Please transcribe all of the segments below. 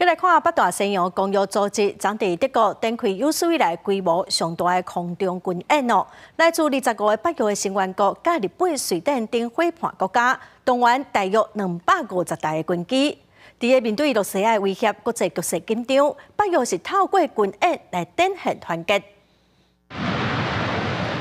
再来看北大西洋公约组织将在德国展开有史以来规模上大的空中军演哦。来自25个北约的成员国，甲日本、瑞典等伙伴国家，动员大约250台的军机。伫个面对罗西亚的威胁，国际局势紧张，北约是透过军演来展现团结。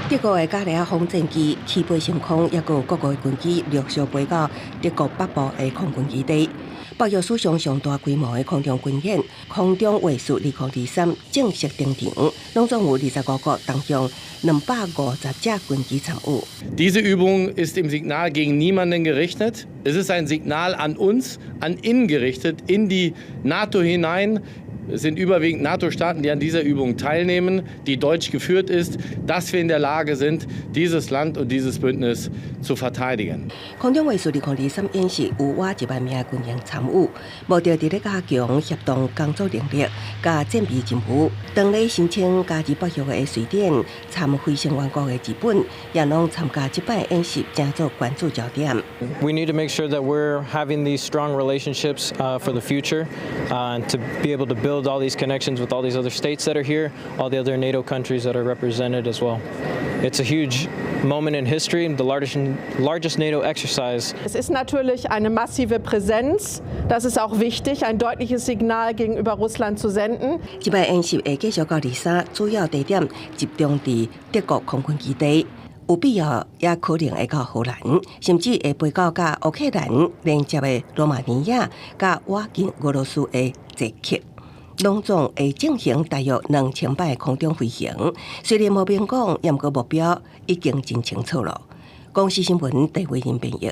德国的加利亚轰战机起飞升空，也有各国军机陆续飞到德国北部的空军基地。北约史上上大规模的空中军演，空中卫戍2023正式登场，拢总有25国同向250架军机参与。Diese Übung ist im Signal gegen niemanden gerichtet. Es ist ein Signal an uns, an innen gerichtet, in die NATO hinein. Es sind überwiegend NATO-Staaten, die an dieser Übung teilnehmen, die deutsch geführt ist, dass wir in der Lage sind, dieses Land und dieses Bündnis zu verteidigen. 空中卫戍2023演习有我1万名军人参与，目的伫咧加强协同工作能力、甲战备任务。当咧申请加入北约的瑞典、参非成员国的日本，也拢参加这摆演习，正做关注焦点。We need to make sure that we're having these strong relationships for the future, to be able to build all these connections with all these other states that are here, all the other NATO countries that are represented as well. It's a huge moment in history, the largest NATO exercise. Es ist natürlich eine massive Präsenz. Das ist auch wichtig, ein deutliches Signal gegenüber Russland zu senden. 这摆演习会继续到23，主要地点集中伫德国空军基地。有必要也可能会到荷兰，甚至会飞到甲乌克兰连接的罗马尼亚，甲瓦近俄罗斯的捷克。拢总会进行大约2000摆空中飞行，虽然无明讲，也毋过目标已经真清楚了。公司新闻，戴维林编译。